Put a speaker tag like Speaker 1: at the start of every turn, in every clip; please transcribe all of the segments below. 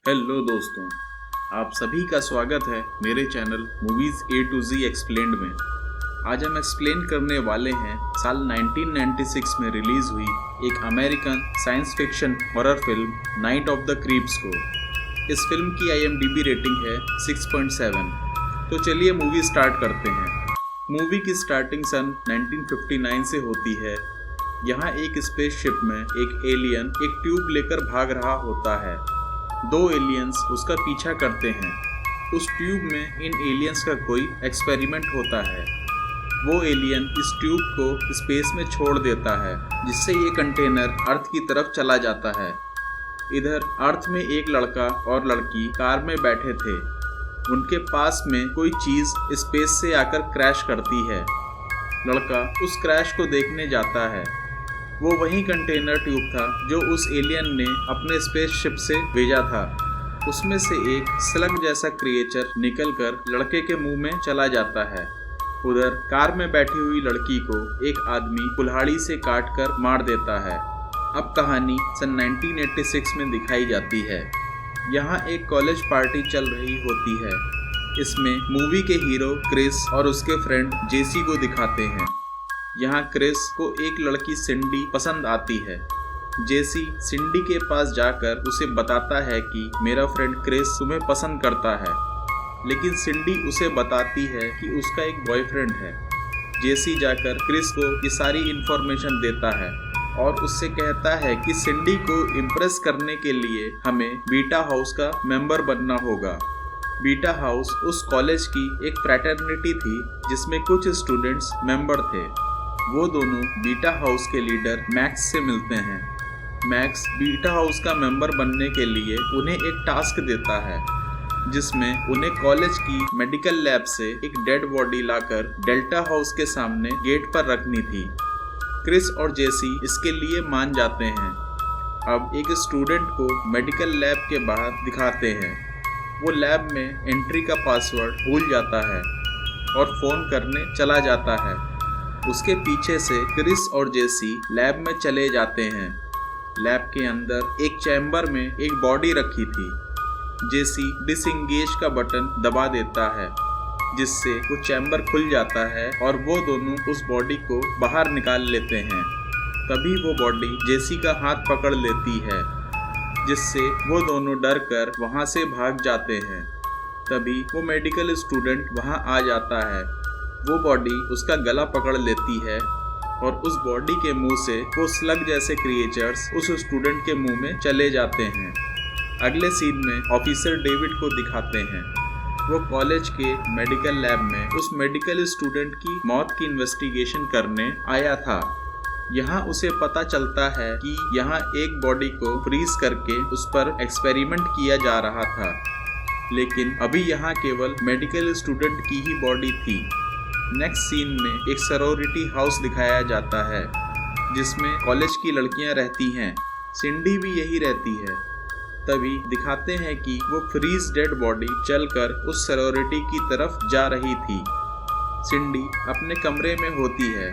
Speaker 1: Hello दोस्तों, आप सभी का स्वागत है मेरे channel movies A to Z explained में। आज हम एक्सप्लेन करने वाले हैं साल 1996 में रिलीज़ हुई एक American science fiction horror film night of the creeps को। इस फिल्म की IMDb रेटिंग है 6.7। तो चलिए मूवी स्टार्ट करते हैं। मूवी की स्टार्टिंग सन 1959 से होती है। यहाँ एक स्पेसशिप में एक एलियन एक ट्यूब लेकर भाग रहा होता है। दो एलियंस उसका पीछा करते हैं। उस ट्यूब में इन एलियंस का कोई एक्सपेरिमेंट होता है। वो एलियन इस ट्यूब को स्पेस में छोड़ देता है, जिससे ये कंटेनर अर्थ की तरफ चला जाता है। इधर अर्थ में एक लड़का और लड़की कार में बैठे थे। उनके पास में कोई चीज़ स्पेस से आकर क्रैश करती है। लड़का उस क्रैश को देखने जाता है। वो वही कंटेनर ट्यूब था जो उस एलियन ने अपने स्पेसशिप से भेजा था। उसमें से एक स्लग जैसा क्रिएचर निकलकर लड़के के मुंह में चला जाता है। उधर कार में बैठी हुई लड़की को एक आदमी कुल्हाड़ी से काट कर मार देता है। अब कहानी सन 1986 में दिखाई जाती है। यहाँ एक कॉलेज पार्टी चल रही होती है। इसमें मूवी के हीरो क्रिस और उसके फ्रेंड जेसी को दिखाते हैं। यहाँ क्रिस को एक लड़की सिंडी पसंद आती है। जेसी सिंडी के पास जाकर उसे बताता है कि मेरा फ्रेंड क्रिस तुम्हें पसंद करता है, लेकिन सिंडी उसे बताती है कि उसका एक बॉयफ्रेंड है। जेसी जाकर क्रिस को ये सारी इन्फॉर्मेशन देता है और उससे कहता है कि सिंडी को इम्प्रेस करने के लिए हमें बीटा हाउस का मेंबर बनना होगा। बीटा हाउस उस कॉलेज की एक फ्रैटर्निटी थी जिसमें कुछ स्टूडेंट्स मेंबर थे। वो दोनों बीटा हाउस के लीडर मैक्स से मिलते हैं। मैक्स बीटा हाउस का मेंबर बनने के लिए उन्हें एक टास्क देता है, जिसमें उन्हें कॉलेज की मेडिकल लैब से एक डेड बॉडी लाकर डेल्टा हाउस के सामने गेट पर रखनी थी। क्रिस और जेसी इसके लिए मान जाते हैं। अब एक स्टूडेंट को मेडिकल लैब के बाहर दिखाते हैं। वो लैब में एंट्री का पासवर्ड भूल जाता है और फ़ोन करने चला जाता है। उसके पीछे से क्रिस और जेसी लैब में चले जाते हैं। लैब के अंदर एक चैम्बर में एक बॉडी रखी थी। जेसी डिसएंगेज का बटन दबा देता है, जिससे वो चैम्बर खुल जाता है और वो दोनों उस बॉडी को बाहर निकाल लेते हैं। तभी वो बॉडी जेसी का हाथ पकड़ लेती है, जिससे वो दोनों डर कर वहाँ से भाग जाते हैं। तभी वो मेडिकल स्टूडेंट वहाँ आ जाता है। वो बॉडी उसका गला पकड़ लेती है और उस बॉडी के मुंह से वो स्लग जैसे क्रिएचर्स उस स्टूडेंट के मुंह में चले जाते हैं। अगले सीन में ऑफिसर डेविड को दिखाते हैं। वो कॉलेज के मेडिकल लैब में उस मेडिकल स्टूडेंट की मौत की इन्वेस्टिगेशन करने आया था। यहाँ उसे पता चलता है कि यहाँ एक बॉडी को फ्रीज करके उस पर एक्सपेरिमेंट किया जा रहा था, लेकिन अभी यहाँ केवल मेडिकल स्टूडेंट की ही बॉडी थी। नेक्स्ट सीन में एक सरोरिटी हाउस दिखाया जाता है, जिसमें कॉलेज की लड़कियां रहती हैं। सिंडी भी यही रहती है। तभी दिखाते हैं कि वो फ्रीज डेड बॉडी चलकर उस सरोरिटी की तरफ जा रही थी। सिंडी अपने कमरे में होती है।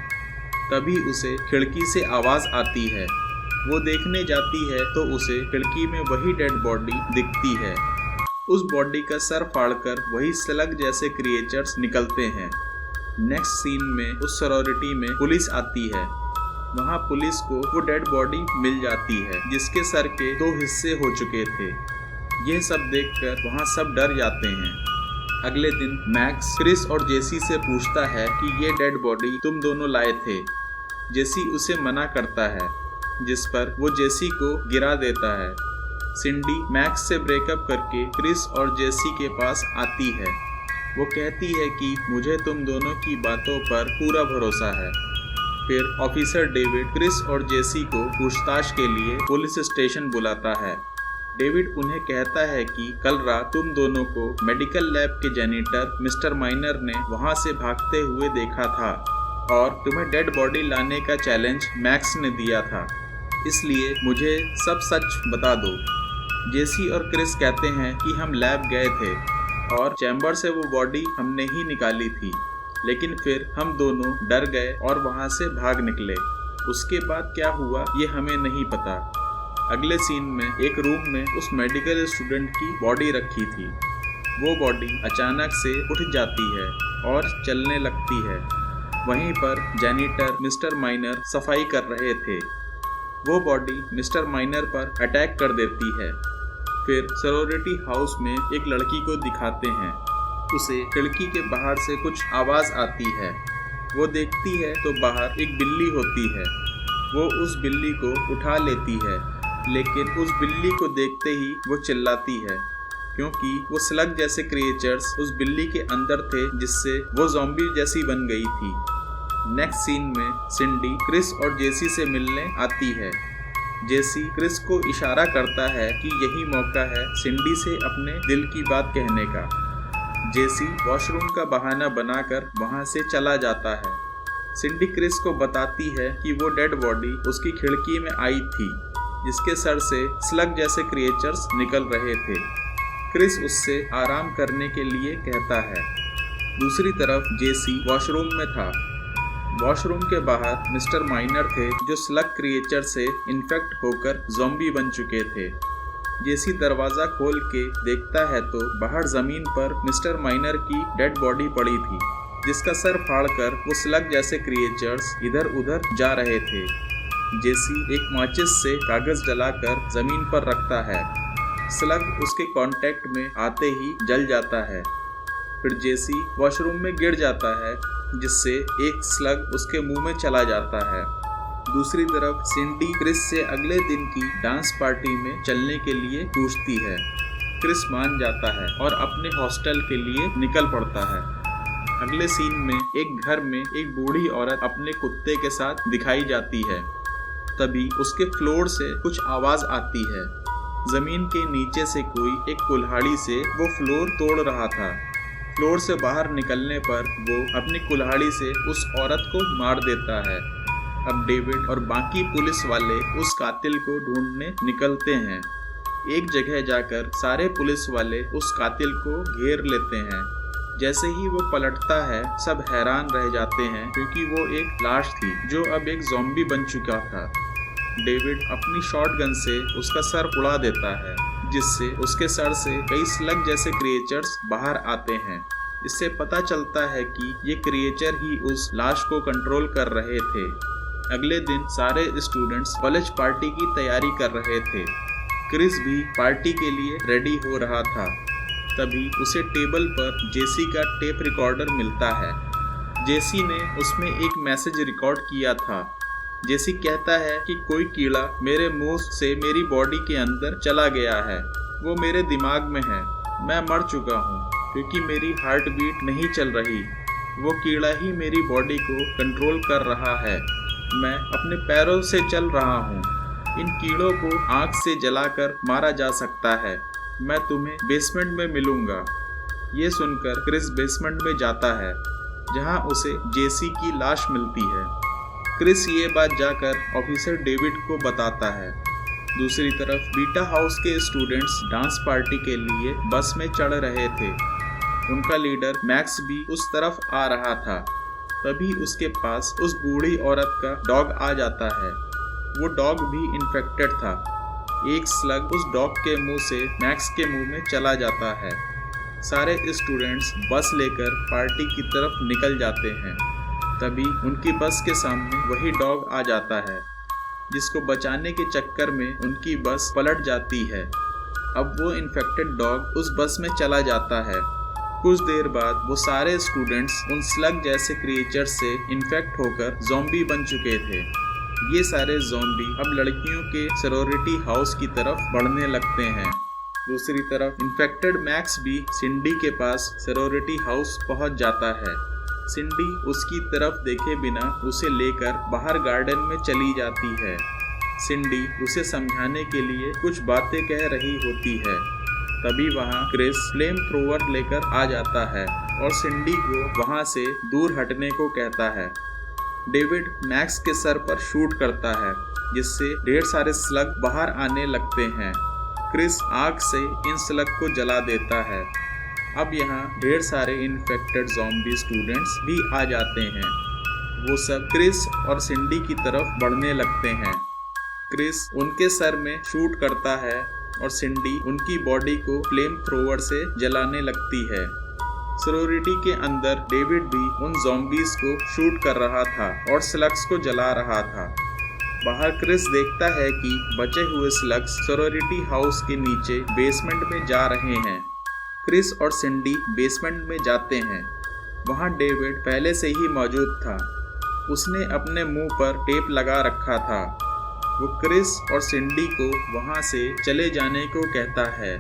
Speaker 1: तभी उसे खिड़की से आवाज़ आती है। वो देखने जाती है तो उसे खिड़की में वही डेड बॉडी दिखती है। उस बॉडी का सर फाड़कर वही स्लग जैसे क्रिएचर्स निकलते हैं। नेक्स्ट सीन में उस सरोरिटी में पुलिस आती है। वहाँ पुलिस को वो डेड बॉडी मिल जाती है, जिसके सर के 2 हिस्से हो चुके थे। ये सब देखकर वहाँ सब डर जाते हैं। अगले दिन मैक्स क्रिस और जेसी से पूछता है कि ये डेड बॉडी तुम दोनों लाए थे। जेसी उसे मना करता है, जिस पर वो जेसी को गिरा देता है। सिंडी मैक्स से ब्रेकअप करके क्रिस और जेसी के पास आती है। वो कहती है कि मुझे तुम दोनों की बातों पर पूरा भरोसा है। फिर ऑफिसर डेविड क्रिस और जेसी को पूछताछ के लिए पुलिस स्टेशन बुलाता है। डेविड उन्हें कहता है कि कल रात तुम दोनों को मेडिकल लैब के जेनिटर मिस्टर माइनर ने वहां से भागते हुए देखा था और तुम्हें डेड बॉडी लाने का चैलेंज मैक्स ने दिया था, इसलिए मुझे सब सच बता दो। जेसी और क्रिस कहते हैं कि हम लैब गए थे और चैम्बर से वो बॉडी हमने ही निकाली थी, लेकिन फिर हम दोनों डर गए और वहाँ से भाग निकले। उसके बाद क्या हुआ ये हमें नहीं पता। अगले सीन में एक रूम में उस मेडिकल स्टूडेंट की बॉडी रखी थी। वो बॉडी अचानक से उठ जाती है और चलने लगती है। वहीं पर जैनिटर मिस्टर माइनर सफाई कर रहे थे। वो बॉडी मिस्टर माइनर पर अटैक कर देती है। फिर सरोरिटी हाउस में एक लड़की को दिखाते हैं। उसे खिड़की के बाहर से कुछ आवाज़ आती है। वो देखती है तो बाहर एक बिल्ली होती है। वो उस बिल्ली को उठा लेती है, लेकिन उस बिल्ली को देखते ही वो चिल्लाती है, क्योंकि वो स्लग जैसे क्रिएचर्स उस बिल्ली के अंदर थे, जिससे वो ज़ॉम्बी जैसी बन गई थी। नेक्स्ट सीन में सिंडी क्रिस और जेसी से मिलने आती है। जेसी क्रिस को इशारा करता है कि यही मौका है सिंडी से अपने दिल की बात कहने का। जेसी वॉशरूम का बहाना बनाकर वहां से चला जाता है। सिंडी क्रिस को बताती है कि वो डेड बॉडी उसकी खिड़की में आई थी, जिसके सर से स्लग जैसे क्रिएचर्स निकल रहे थे। क्रिस उससे आराम करने के लिए कहता है। दूसरी तरफ जेसी वॉशरूम में था। वॉशरूम के बाहर मिस्टर माइनर थे, जो स्लग क्रिएचर से इन्फेक्ट होकर ज़ॉम्बी बन चुके थे। जेसी दरवाज़ा खोल के देखता है तो बाहर ज़मीन पर मिस्टर माइनर की डेड बॉडी पड़ी थी, जिसका सर फाड़कर वो स्लग जैसे क्रिएचर्स इधर उधर जा रहे थे। जेसी एक माचिस से कागज़ जलाकर ज़मीन पर रखता है। स्लग उसके कांटेक्ट में आते ही जल जाता है। फिर जेसी वॉशरूम में गिर जाता है, जिससे एक स्लग उसके मुंह में चला जाता है। दूसरी तरफ सिंडी क्रिस से अगले दिन की डांस पार्टी में चलने के लिए पूछती है। क्रिस मान जाता है और अपने हॉस्टल के लिए निकल पड़ता है। अगले सीन में एक घर में एक बूढ़ी औरत अपने कुत्ते के साथ दिखाई जाती है। तभी उसके फ्लोर से कुछ आवाज आती है। जमीन के नीचे से कोई एक कुल्हाड़ी से वो फ्लोर तोड़ रहा था। फ्लोर से बाहर निकलने पर वो अपनी कुल्हाड़ी से उस औरत को मार देता है। अब डेविड और बाकी पुलिस वाले उस कातिल को ढूंढने निकलते हैं। एक जगह जाकर सारे पुलिस वाले उस कातिल को घेर लेते हैं। जैसे ही वो पलटता है, सब हैरान रह जाते हैं, क्योंकि वो एक लाश थी जो अब एक ज़ॉम्बी बन चुका था। डेविड अपनी शॉटगन से उसका सर उड़ा देता है, जिससे उसके सर से कई स्लग जैसे क्रिएचर्स बाहर आते हैं। इससे पता चलता है कि ये क्रिएचर ही उस लाश को कंट्रोल कर रहे थे। अगले दिन सारे स्टूडेंट्स कॉलेज पार्टी की तैयारी कर रहे थे। क्रिस भी पार्टी के लिए रेडी हो रहा था। तभी उसे टेबल पर जेसी का टेप रिकॉर्डर मिलता है। जेसी ने उसमें एक मैसेज रिकॉर्ड किया था। जेसी कहता है कि कोई कीड़ा मेरे मुंह से मेरी बॉडी के अंदर चला गया है। वो मेरे दिमाग में है। मैं मर चुका हूँ, क्योंकि मेरी हार्ट बीट नहीं चल रही। वो कीड़ा ही मेरी बॉडी को कंट्रोल कर रहा है। मैं अपने पैरों से चल रहा हूँ। इन कीड़ों को आँख से जलाकर मारा जा सकता है। मैं तुम्हें बेसमेंट में मिलूंगा। ये सुनकर क्रिस बेसमेंट में जाता है, जहाँ उसे जेसी की लाश मिलती है। क्रिस ये बात जाकर ऑफिसर डेविड को बताता है। दूसरी तरफ बीटा हाउस के स्टूडेंट्स डांस पार्टी के लिए बस में चढ़ रहे थे। उनका लीडर मैक्स भी उस तरफ आ रहा था। तभी उसके पास उस बूढ़ी औरत का डॉग आ जाता है। वो डॉग भी इन्फेक्टेड था। एक स्लग उस डॉग के मुंह से मैक्स के मुंह में चला जाता है। सारे स्टूडेंट्स बस लेकर पार्टी की तरफ निकल जाते हैं। तभी उनकी बस के सामने वही डॉग आ जाता है, जिसको बचाने के चक्कर में उनकी बस पलट जाती है। अब वो इन्फेक्टेड डॉग उस बस में चला जाता है। कुछ देर बाद वो सारे स्टूडेंट्स उन स्लग जैसे क्रिएचर से इन्फेक्ट होकर ज़ॉम्बी बन चुके थे। ये सारे ज़ॉम्बी अब लड़कियों के सरोरिटी हाउस की तरफ बढ़ने लगते हैं। दूसरी तरफ इन्फेक्टेड मैक्स भी सिंडी के पास सरोरिटी हाउस पहुंच जाता है। सिंडी उसकी तरफ देखे बिना उसे लेकर बाहर गार्डन में चली जाती है। सिंडी उसे समझाने के लिए कुछ बातें कह रही होती है। तभी वहाँ क्रिस फ्लेम थ्रोवर लेकर आ जाता है और सिंडी को वहाँ से दूर हटने को कहता है। डेविड मैक्स के सर पर शूट करता है, जिससे ढेर सारे स्लग बाहर आने लगते हैं। क्रिस आग से इन स्लग को जला देता है। अब यहाँ ढेर सारे इन्फेक्टेड ज़ॉम्बी स्टूडेंट्स भी आ जाते हैं। वो सब क्रिस और सिंडी की तरफ बढ़ने लगते हैं। क्रिस उनके सर में शूट करता है और सिंडी उनकी बॉडी को फ्लेम थ्रोवर से जलाने लगती है। सरोरिटी के अंदर डेविड भी उन ज़ॉम्बीज को शूट कर रहा था और स्लग्स को जला रहा था। बाहर क्रिस देखता है कि बचे हुए स्लग्स सरोरिटी हाउस के नीचे बेसमेंट में जा रहे हैं। क्रिस और सिंडी बेसमेंट में जाते हैं। वहां डेविड पहले से ही मौजूद था। उसने अपने मुंह पर टेप लगा रखा था। वो क्रिस और सिंडी को वहां से चले जाने को कहता है।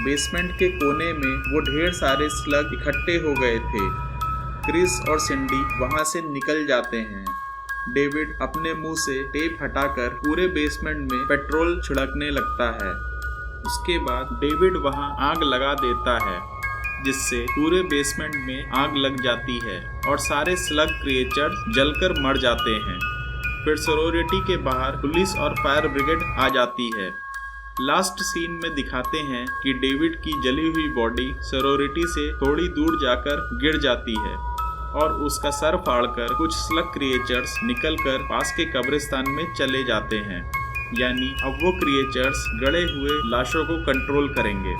Speaker 1: बेसमेंट के कोने में वो ढेर सारे स्लग इकट्ठे हो गए थे। क्रिस और सिंडी वहां से निकल जाते हैं। डेविड अपने मुंह से टेप हटाकर पूरे बेसमेंट में पेट्रोल छिड़कने लगता है। उसके बाद डेविड वहां आग लगा देता है, जिससे पूरे बेसमेंट में आग लग जाती है और सारे स्लग क्रिएचर्स जलकर मर जाते हैं। फिर सरोरिटी के बाहर पुलिस और फायर ब्रिगेड आ जाती है। लास्ट सीन में दिखाते हैं कि डेविड की जली हुई बॉडी सरोरिटी से थोड़ी दूर जाकर गिर जाती है और उसका सर फाड़कर कुछ स्लग क्रिएचर्स निकलकर पास के कब्रिस्तान में चले जाते हैं। यानी अब वो क्रिएचर्स गड़े हुए लाशों को कंट्रोल करेंगे।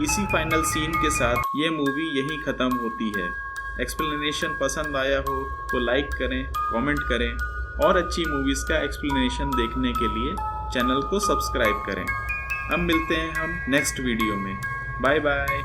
Speaker 1: इसी फाइनल सीन के साथ ये मूवी यहीं ख़त्म होती है। एक्सप्लेनेशन पसंद आया हो तो लाइक करें, कमेंट करें और अच्छी मूवीज़ का एक्सप्लेनेशन देखने के लिए चैनल को सब्सक्राइब करें। अब मिलते हैं हम नेक्स्ट वीडियो में। Bye bye.